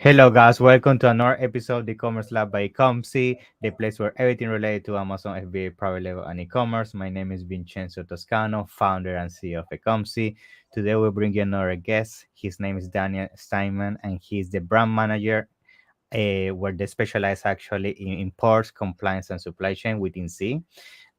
Hello, guys. Welcome to another episode of the e-commerce lab by Ecomcy, the place where everything related to Amazon FBA, private label, and e-commerce. My name is Vincenzo Toscano, founder and CEO of Ecomcy. Today, we'll bring you another guest. His name is Daneel Steinmann, and he's the brand manager where they specialize actually in imports, compliance, and supply chain within ZEE.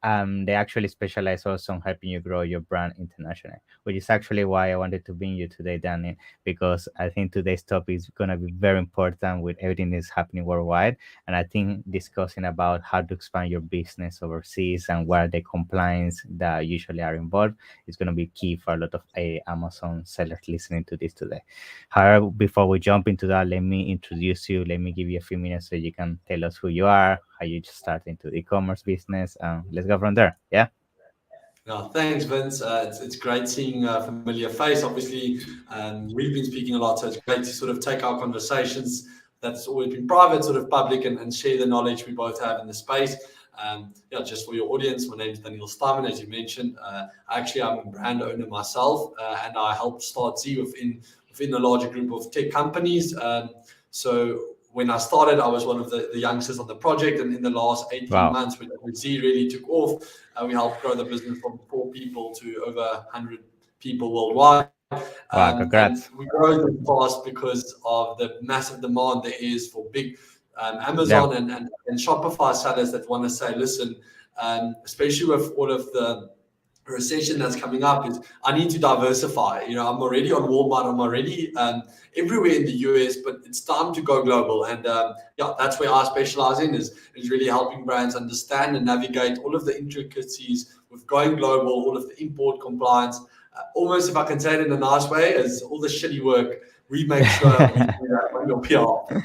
They actually specialize also on helping you grow your brand internationally, which is actually why I wanted to bring you today, Danny, because I think today's topic is going to be very important with everything that's happening worldwide. And I think discussing about how to expand your business overseas and what are the compliance that usually are involved is going to be key for a lot of Amazon sellers listening to this today. However, before we jump into that, let me introduce you. Let me give you a few minutes so you can tell us who you are, how you just start into the e-commerce business, and let's go from there. Yeah. No, thanks, Vince. It's great seeing a familiar face. Obviously, we've been speaking a lot, so it's great to sort of take our conversations that's always been private, sort of public, and share the knowledge we both have in the space. Just for your audience, my name is Daneel Steinmann, as you mentioned. Actually, I'm a brand owner myself, and I helped start ZEE within a larger group of tech companies. So when I started, I was one of the youngsters on the project, and in the last 18 months, when ZEE really took off, we helped grow the business from 4 people to over 100 people worldwide. Wow, congrats. And we grow this fast because of the massive demand there is for big Amazon and Shopify sellers that want to say, listen, especially with all of the recession that's coming up, is I need to diversify. I'm already on Walmart, I'm already everywhere in the US, but it's time to go global. And that's where I specialize in, is really helping brands understand and navigate all of the intricacies with going global, all of the import compliance. Almost, if I can say it in a nice way, is all the shitty work we make sure we do that on your PR.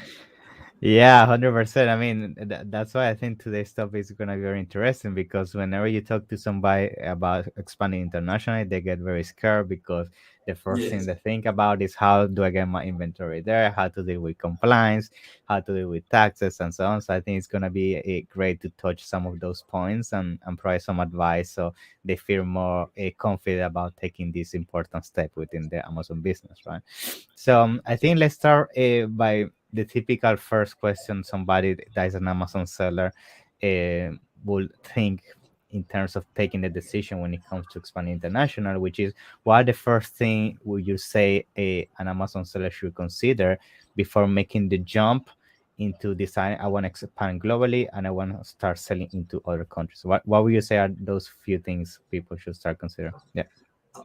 Yeah, 100%. I mean, that's why I think today's topic is going to be very interesting, because whenever you talk to somebody about expanding internationally, they get very scared because the first thing they think about is how do I get my inventory there, how to deal with compliance, how to deal with taxes, and so on. So I think it's going to be great to touch some of those points and provide some advice so they feel more confident about taking this important step within the Amazon business, right? So I think let's start by the typical first question somebody that is an Amazon seller will think in terms of taking the decision when it comes to expanding international, which is, what the first thing would you say an Amazon seller should consider before making the jump into deciding, I want to expand globally and I want to start selling into other countries? What would you say are those few things people should start considering? Yeah.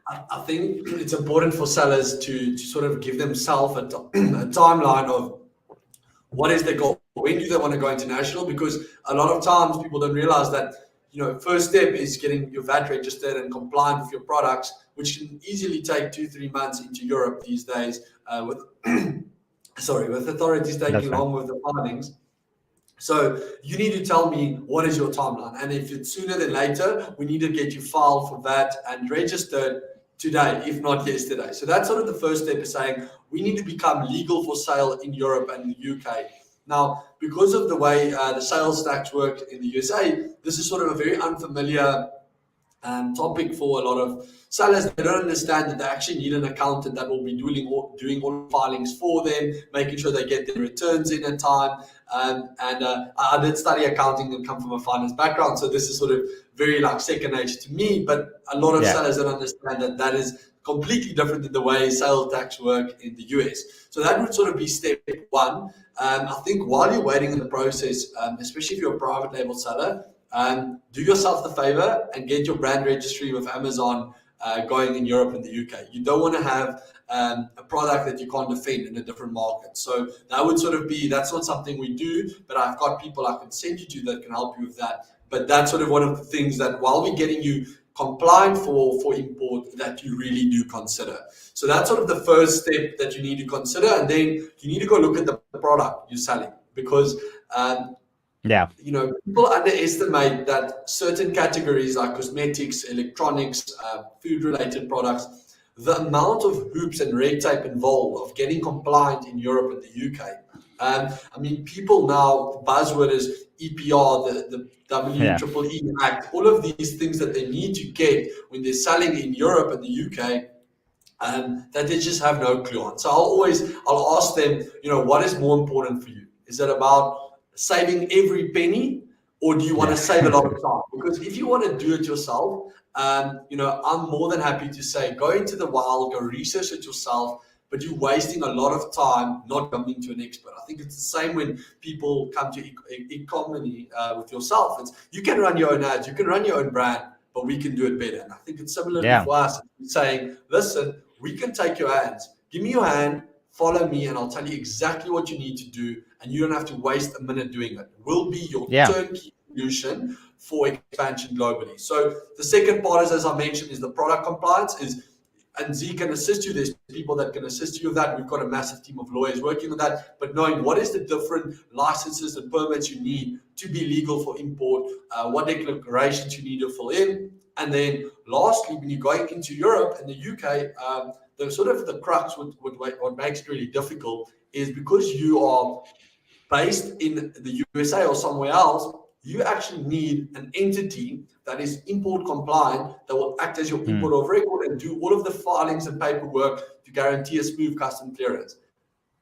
I think it's important for sellers to sort of give themselves a timeline of what is their goal, when do they want to go international, because a lot of times people don't realize that first step is getting your VAT registered and compliant with your products, which can easily take 2-3 months into Europe these days, with authorities taking long with the filings. So you need to tell me what is your timeline, and if it's sooner than later, we need to get you filed for VAT and registered today, if not yesterday. So that's sort of the first step, is saying we need to become legal for sale in Europe and the UK. Now, because of the way the sales tax work in the USA, this is sort of a very unfamiliar topic for a lot of sellers. They don't understand that they actually need an accountant that will be doing all filings for them, making sure they get their returns in time. I did study accounting and come from a finance background, so this is sort of very like second nature to me. But a lot of sellers don't understand that is completely different than the way sales tax work in the US. So that would sort of be step one. I think while you're waiting in the process, especially if you're a private label seller, do yourself the favor and get your brand registry with Amazon going in Europe and the UK. You don't want to have a product that you can't defend in a different market. So that would sort of be, that's not something we do, but I've got people I can send you to that can help you with that. But that's sort of one of the things that while we're getting you compliant for import, that you really do consider. So that's sort of the first step that you need to consider. And then you need to go look at the product you're selling, because people underestimate that certain categories like cosmetics, electronics, food-related products, the amount of hoops and red tape involved of getting compliant in Europe and the UK. I mean, people now, the buzzword is EPR, the WEEE Act, all of these things that they need to get when they're selling in Europe and the UK that they just have no clue on. So I'll ask them, what is more important for you? Is it about saving every penny, or do you want to save a lot of time? Because if you want to do it yourself, I'm more than happy to say, go into the wild, go research it yourself, but you're wasting a lot of time not coming to an expert. I think it's the same when people come to ecomcy with yourself. You can run your own ads, you can run your own brand, but we can do it better. And I think it's similarly for us, saying, listen, we can take your hands, give me your hand, follow me, and I'll tell you exactly what you need to do, and you don't have to waste a minute doing it. We'll be your turnkey solution for expansion globally. So the second part is, as I mentioned, is the product compliance. And Z can assist you. There's people that can assist you with that. We've got a massive team of lawyers working on that. But knowing what is the different licenses and permits you need to be legal for import, what declarations you need to fill in. And then lastly, when you're going into Europe and the UK, the sort of the crux, what makes it really difficult is because you are based in the USA or somewhere else, you actually need an entity that is import compliant, that will act as your import of record and do all of the filings and paperwork to guarantee a smooth custom clearance.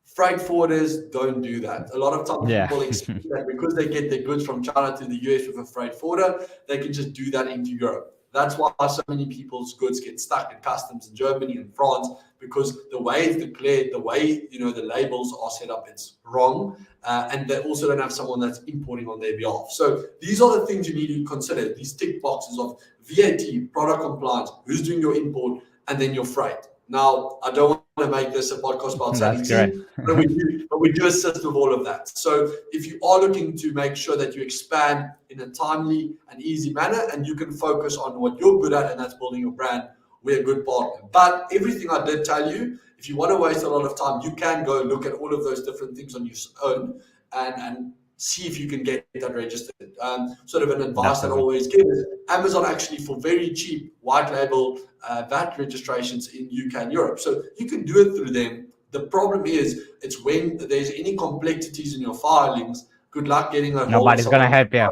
Freight forwarders don't do that. A lot of times people expect that because they get their goods from China to the US with a freight forwarder, they can just do that into Europe. That's why so many people's goods get stuck in customs in Germany and France, because the way it's declared, the way the labels are set up, it's wrong, and they also don't have someone that's importing on their behalf. So these are the things you need to consider. These tick boxes of VAT, product compliance, who's doing your import, and then your freight. Now, I don't want to make this a podcast about selling team, but we do assist with all of that. So if you are looking to make sure that you expand in a timely and easy manner, and you can focus on what you're good at, and that's building your brand, we're a good partner. But everything I did tell you, if you want to waste a lot of time, you can go look at all of those different things on your own and see if you can get that registered. Sort of an advice that I always give is Amazon actually, for very cheap, white label VAT registrations in UK and Europe. So you can do it through them. The problem is, it's when there's any complexities in your filings, good luck getting a Nobody's going to help you.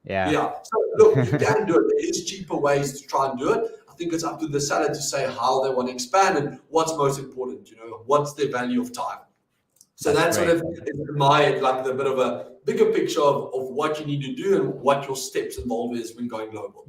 Yeah. So look, you can do it. There is cheaper ways to try and do it. I think it's up to the seller to say how they want to expand and what's most important, what's their value of time. So that's sort of in my head, like the bit of a bigger picture of what you need to do and what your steps involved is when going global.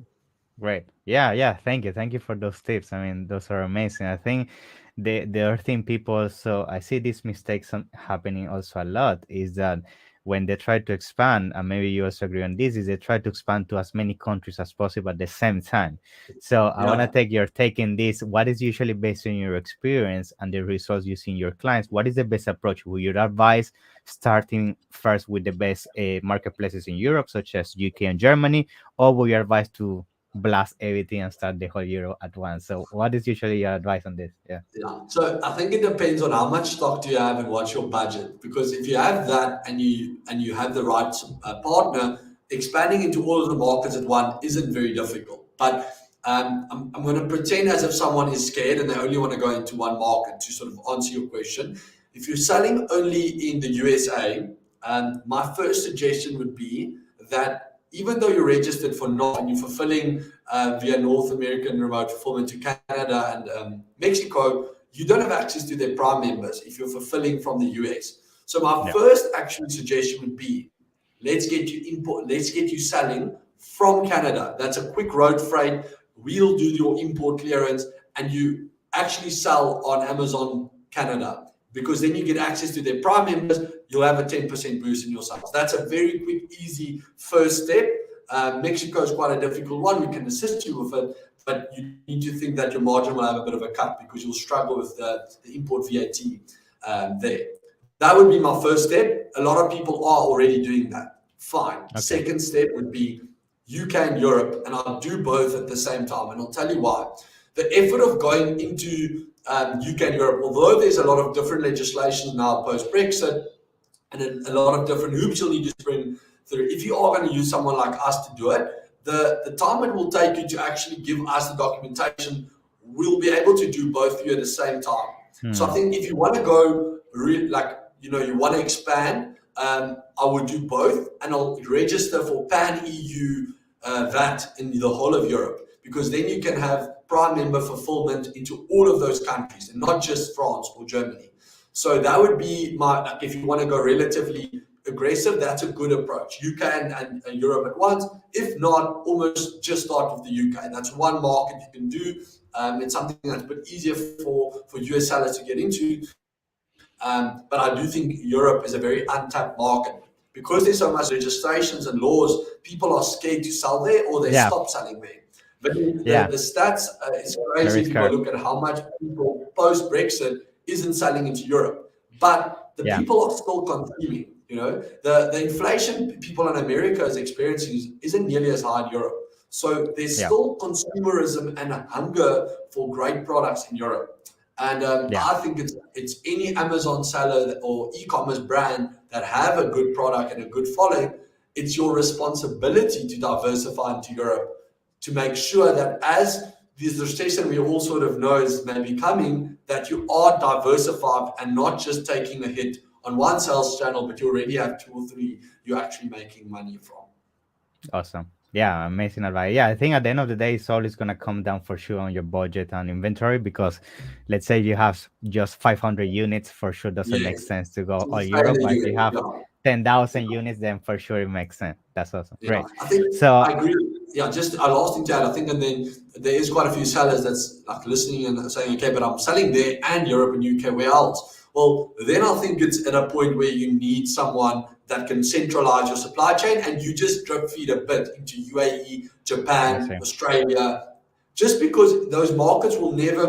Great. Yeah. Thank you for those tips. I mean, those are amazing. I think the other thing people, so I see these mistakes happening also a lot, is that when they try to expand, and maybe you also agree on this, is they try to expand to as many countries as possible at the same time. So I want to take your take in this. What is usually, based on your experience and the results you see in your clients, what is the best approach? Would you advise starting first with the best marketplaces in Europe, such as UK and Germany, or would you advise to blast everything and start the whole Euro at once? So what is usually your advice on this? Yeah. So I think it depends on how much stock do you have and what's your budget. Because if you have that and you have the right partner, expanding into all of the markets at once isn't very difficult. But I'm going to pretend as if someone is scared and they only want to go into one market to sort of answer your question. If you're selling only in the USA, my first suggestion would be that even though you're registered for North and you're fulfilling via North American remote fulfillment to Canada and Mexico, you don't have access to their Prime members if you're fulfilling from the US. So my first actual suggestion would be, let's get you selling from Canada. That's a quick road freight. We'll do your import clearance, and you actually sell on Amazon Canada, because then you get access to their Prime members. You'll have a 10% boost in your sales. That's a very quick, easy first step. Mexico is quite a difficult one. We can assist you with it, but you need to think that your margin will have a bit of a cut, because you'll struggle with the import VAT there. That would be my first step. A lot of people are already doing that. Fine. Okay. Second step would be UK and Europe, and I'll do both at the same time, and I'll tell you why. The effort of going into UK and Europe, although there's a lot of different legislation now post-Brexit, and a lot of different hoops you'll need to spring through, if you are going to use someone like us to do it, the time it will take you to actually give us the documentation, we'll be able to do both of you at the same time. So I think if you want to go, you want to expand, I would do both, and I'll register for pan-EU VAT in the whole of Europe, because then you can have prime member fulfillment into all of those countries and not just France or Germany. So that would be my, if you want to go relatively aggressive, that's a good approach. UK and Europe at once. If not, almost just start with the UK. That's one market you can do. It's something that's a bit easier for US sellers to get into. But I do think Europe is a very untapped market. Because there's so much registrations and laws, people are scared to sell there or they stop selling there. But the stats, it's crazy if you go look at how much people post-Brexit isn't selling into Europe. But the people are still consuming. You know, the inflation people in America is experiencing isn't nearly as high in Europe. So there's still consumerism and a hunger for great products in Europe. And I think it's any Amazon seller or e-commerce brand that have a good product and a good following, it's your responsibility to diversify into Europe to make sure that as this recession we all sort of know is maybe coming, that you are diversified and not just taking a hit on one sales channel, but you already have 2 or 3 you're actually making money from. Awesome. Yeah, amazing advice. Yeah, I think at the end of the day, it's always going to come down for sure on your budget and inventory, because let's say you have just 500 units, for sure doesn't make sense to go all Europe. But if you have 10,000 units, then for sure it makes sense. That's awesome. Great. I think so I agree. Yeah, just a last thing to add, I think, and then there is quite a few sellers that's like listening and saying, okay, but I'm selling there and Europe and UK, where else? Well, then I think it's at a point where you need someone that can centralize your supply chain, and you just drip feed a bit into UAE, Japan, Australia, just because those markets will never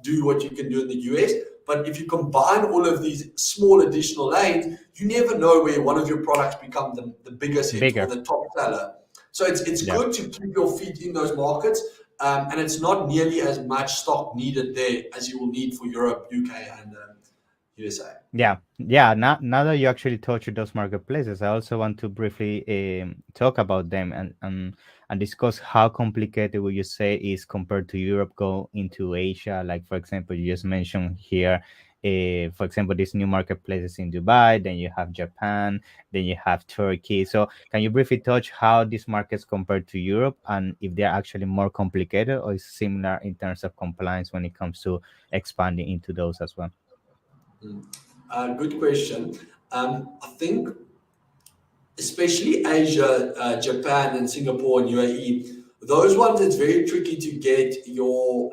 do what you can do in the US. But if you combine all of these small additional lanes, you never know where one of your products become the biggest hit or the top seller. So it's good to keep your feet in those markets, and it's not nearly as much stock needed there as you will need for Europe, UK, and USA. Yeah. Now that you actually touched those marketplaces, I also want to briefly talk about them and discuss how complicated would you say is compared to Europe go into Asia. Like, for example, you just mentioned here, for example, these new marketplaces in Dubai, then you have Japan, then you have Turkey. So can you briefly touch how these markets compare to Europe, and if they're actually more complicated or is similar in terms of compliance when it comes to expanding into those as well? Good question. I think especially Asia, Japan and Singapore and UAE, those ones, it's very tricky to get your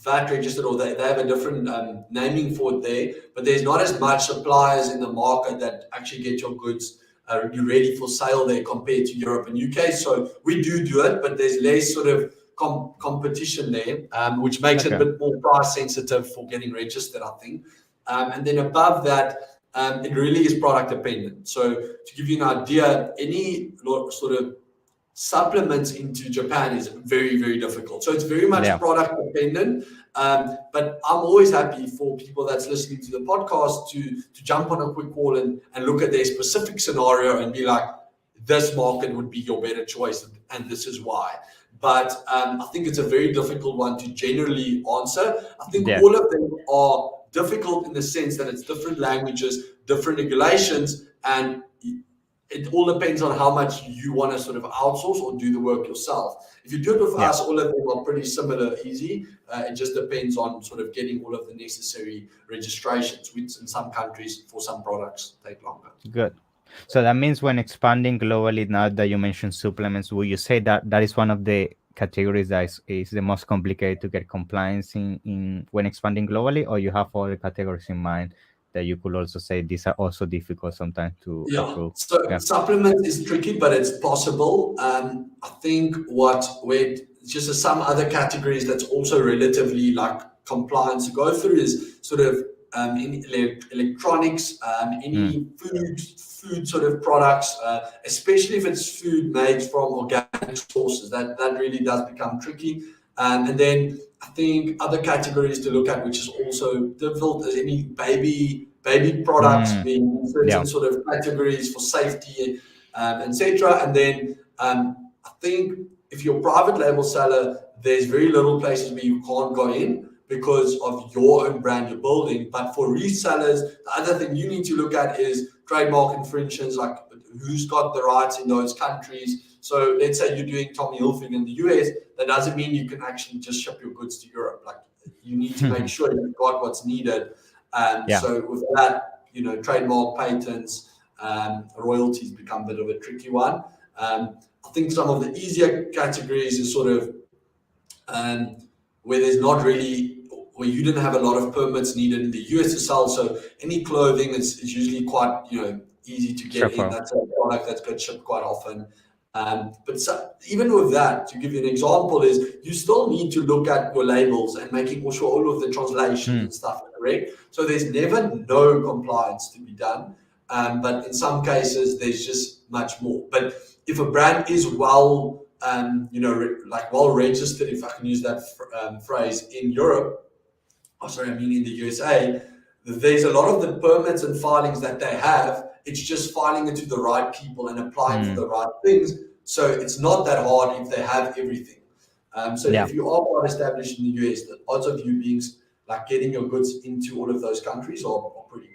VAT registered, or they have a different naming for it there, but there's not as much suppliers in the market that actually get your goods ready for sale there compared to Europe and UK. So we do it, but there's less sort of competition there, which makes it a bit more price sensitive for getting registered, I think. And then above that, it really is product dependent. So to give you an idea, any sort of supplements into Japan is very, very difficult. So it's very much product dependent. But I'm always happy for people that's listening to the podcast to jump on a quick call and look at their specific scenario and be like, this market would be your better choice, and this is why. But I think it's a very difficult one to generally answer. I think all of them are difficult in the sense that it's different languages, different regulations, and it all depends on how much you want to sort of outsource or do the work yourself. If you do it with us, all of them are pretty similar, easy. It just depends on sort of getting all of the necessary registrations, which in some countries for some products take longer. Good. So that means when expanding globally, now that you mentioned supplements, will you say that that is one of the categories that is the most complicated to get compliance in when expanding globally, or you have other categories in mind that you could also say these are also difficult sometimes to approve? So supplement is tricky, but it's possible. I think where just some other categories that's also relatively like compliance to go through is sort of in electronics, any food sort of products, especially if it's food made from organic sources, that really does become tricky. And then I think other categories to look at, which is also difficult, is any baby products being certain sort of categories for safety, etc. And then I think if you're a private label seller, there's very little places where you can't go in. because of your own brand you're building. But for resellers, the other thing you need to look at is trademark infringements, like who's got the rights in those countries. So let's say you're doing Tommy Hilfiger in the US, that doesn't mean you can actually just ship your goods to Europe. Like you need to make sure you've got what's needed. Yeah. So with that, trademark, patents, royalties become a bit of a tricky one. I think some of the easier categories is sort of where there's not really, where you didn't have a lot of permits needed in the US to sell. So any clothing is usually quite, easy to get in. That's a product that's got shipped quite often. But even with that, to give you an example, is you still need to look at your labels and making sure all of the translations and stuff are correct. So there's never no compliance to be done. But in some cases, there's just much more. But if a brand is well, well registered, if I can use that phrase, in Europe, in the USA, there's a lot of the permits and filings that they have. It's just filing it to the right people and applying for the right things. So it's not that hard if they have everything. If you are quite established in the US, the odds of you being getting your goods into all of those countries are pretty good.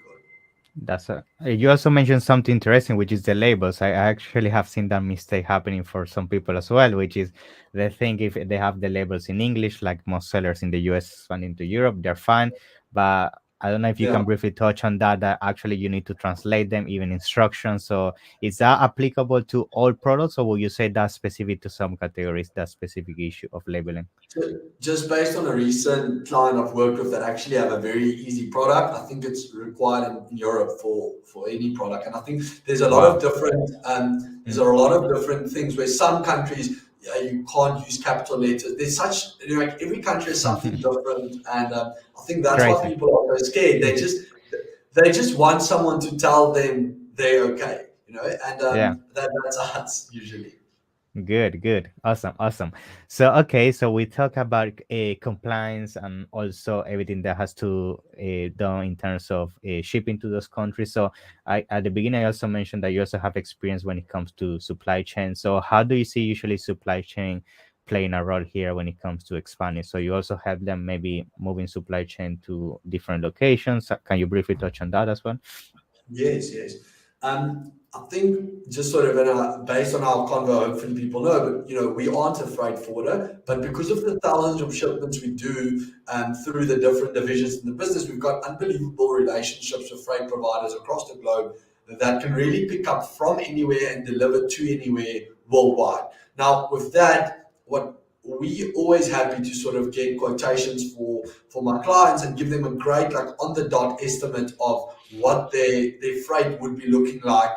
That's you also mentioned something interesting, which is the labels. I actually have seen that mistake happening for some people as well, which is they think if they have the labels in English, like most sellers in the US expanding to Europe, they're fine. But I don't know if you can briefly touch on that actually you need to translate them, even instructions. So is that applicable to all products, or will you say that's specific to some categories, that specific issue of labeling? Just based on a recent client I've worked with that actually have a very easy product, I think it's required in Europe for any product. And I think there's a lot of different things where some countries you can't use capital letters. There's such every country has something different, and I think that's why people are so scared. They just want someone to tell them they're okay, and that's us usually. Good. Awesome. So, okay, so we talk about compliance and also everything that has to done in terms of shipping to those countries. So, at the beginning, I also mentioned that you also have experience when it comes to supply chain. So, how do you see usually supply chain playing a role here when it comes to expanding? So, you also have them maybe moving supply chain to different locations. Can you briefly touch on that as well? Yes. I think just sort of based on our convo, hopefully people know, but we aren't a freight forwarder, but because of the thousands of shipments we do through the different divisions in the business, we've got unbelievable relationships with freight providers across the globe that can really pick up from anywhere and deliver to anywhere worldwide. Now, with that, what we always happy to sort of get quotations for my clients and give them a great on the dot estimate of what their freight would be looking like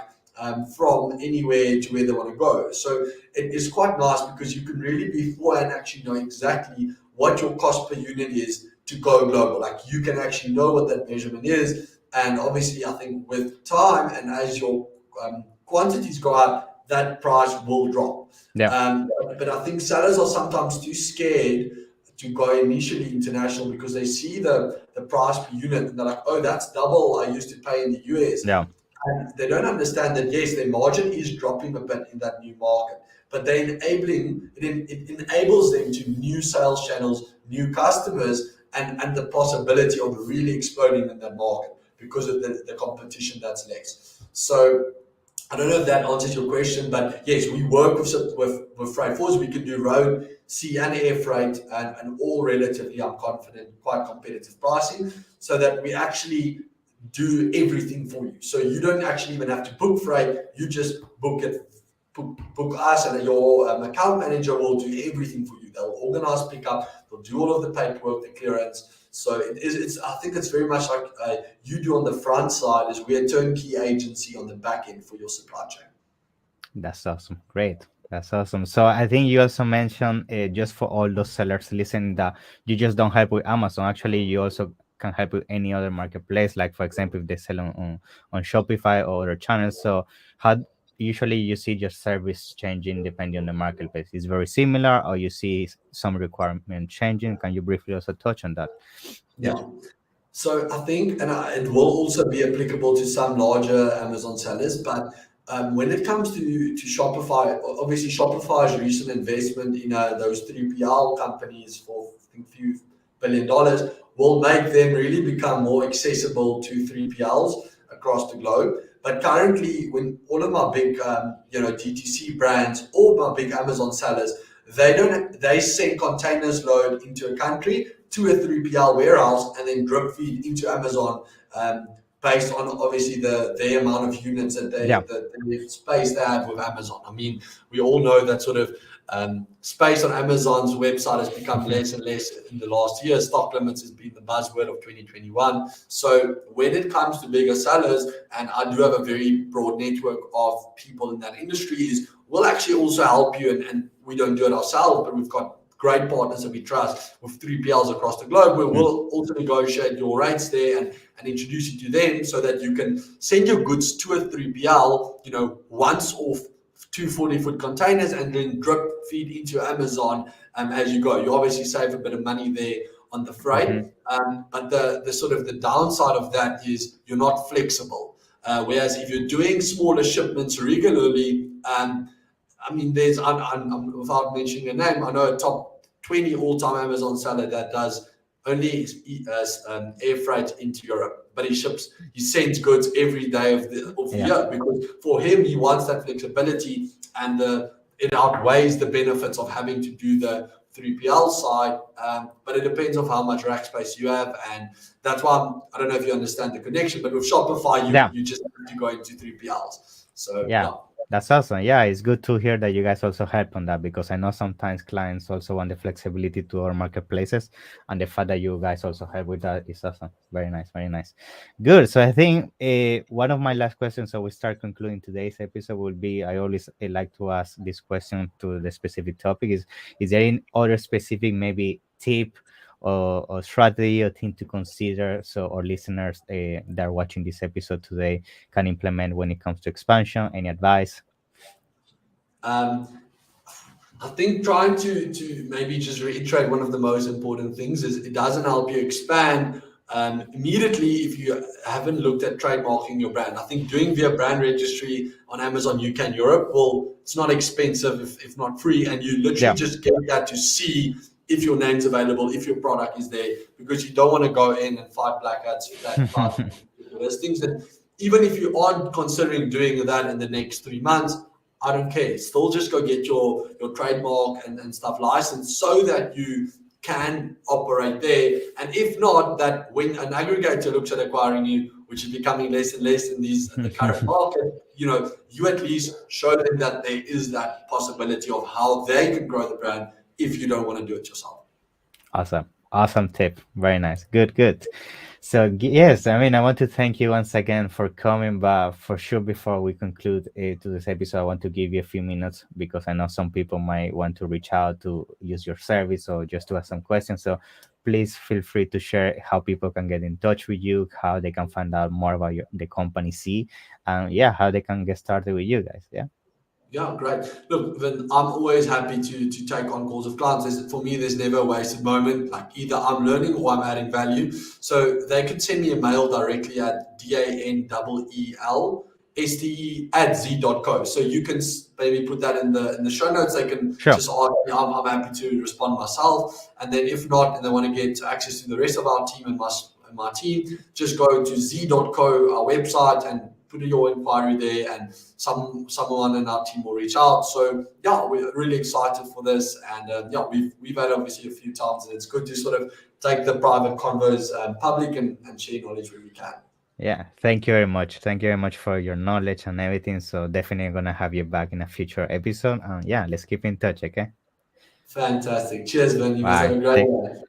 from anywhere to where they want to go. So it is quite nice because you can really beforehand actually know exactly what your cost per unit is to go global. You can actually know what that measurement is, and obviously I think with time and as your quantities go up, that price will drop. But I think sellers are sometimes too scared to go initially international because they see the price per unit and they're like, oh, that's double I used to pay in the US. And they don't understand that, yes, their margin is dropping a bit in that new market, but it enables them to new sales channels, new customers, and the possibility of really exploding in that market because of the competition that's less. So I don't know if that answers your question, but yes, we work with freight forwarders. We can do road, sea, and air freight, and all relatively, I'm confident, quite competitive pricing, so that we actually do everything for you. So you don't actually even have to book freight. You just book us, and your account manager will do everything for you. They'll organize pickup. They'll do all of the paperwork, the clearance. So I think it's very much like you do on the front side, is we're a turnkey agency on the back end for your supply chain. That's awesome. Great. That's awesome. So I think you also mentioned just for all those sellers listening that you just don't help with Amazon. Actually, you also can help with any other marketplace. Like for example, if they sell on Shopify or other channels. So how usually you see your service changing depending on the marketplace? Is very similar, or you see some requirement changing? Can you briefly also touch on that? Yeah. So I think, and it will also be applicable to some larger Amazon sellers, but when it comes to Shopify, obviously Shopify's recent investment in those 3PL companies for a few billion will make them really become more accessible to 3PLs across the globe. But currently, when all of my big, DTC brands, all my big Amazon sellers, they send containers load into a country to a 3PL warehouse and then drip feed into Amazon, based on obviously the amount of units that Yeah. the space they have with Amazon. I mean, we all know that sort of space on Amazon's website has become less and less in the last year. Stock limits has been the buzzword of 2021. So when it comes to bigger sellers, and I do have a very broad network of people in that industry, is we'll actually also help you, and we don't do it ourselves, but we've got great partners that we trust with 3PLs across the globe, where we'll also negotiate your rates there and introduce you to them so that you can send your goods to a 3PL, once off 240-foot containers and then drip feed into Amazon as you go. You obviously save a bit of money there on the freight, but the sort of the downside of that is you're not flexible. Whereas if you're doing smaller shipments regularly, I mean, I'm without mentioning a name, I know a top 20 all-time Amazon seller that does only air freight into Europe, but he sends goods every day of the year, because for him, he wants that flexibility, and it outweighs the benefits of having to do the 3PL side. But it depends on how much rack space you have, and that's why I don't know if you understand the connection, but with Shopify, you just have to go into 3PLs. So yeah. That's awesome. Yeah, it's good to hear that you guys also help on that, because I know sometimes clients also want the flexibility to our marketplaces, and the fact that you guys also help with that is awesome. Very nice, very nice. Good. So I think one of my last questions, so we start concluding today's episode, will be, I always like to ask this question to the specific topic, is there any other specific maybe tip or strategy or thing to consider, so our listeners that are watching this episode today can implement when it comes to expansion? Any advice? I think trying to maybe just reiterate one of the most important things is it doesn't help you expand immediately if you haven't looked at trademarking your brand. I think doing via brand registry on Amazon UK and Europe, it's not expensive if not free, and you literally just get that to see if your name's available, if your product is there, because you don't want to go in and fight black hats for that listings. And even if you aren't considering doing that in the next 3 months, I don't care. Still just go get your trademark and stuff licensed so that you can operate there. And if not, that when an aggregator looks at acquiring you, which is becoming less and less in the current market, you at least show them that there is that possibility of how they can grow the brand if you don't want to do it yourself. Awesome tip. Very nice. Good. So yes, I mean, I want to thank you once again for coming, but for sure, before we conclude to this episode, I want to give you a few minutes, because I know some people might want to reach out to use your service or just to ask some questions. So please feel free to share how people can get in touch with you, how they can find out more about the company ZEE, and how they can get started with you guys. Yeah, great. Look, Vin, I'm always happy to take on calls of clients. For me, there's never a wasted moment. Like, either I'm learning or I'm adding value. So they could send me a mail directly at DANEELSTE@ZEE.co. So you can maybe put that in the show notes. They can just ask me. I'm happy to respond myself. And then if not, and they want to get access to the rest of our team and my team, just go to ZEE.co, our website, and put your inquiry there, and someone in our team will reach out. So we're really excited for this, and we've had obviously a few times, and it's good to sort of take the private convos public and share knowledge where we can. Thank you very much. Thank you very much for your knowledge and everything. So definitely gonna have you back in a future episode. Let's keep in touch, okay? Fantastic. Cheers, Vin. You guys have a great day.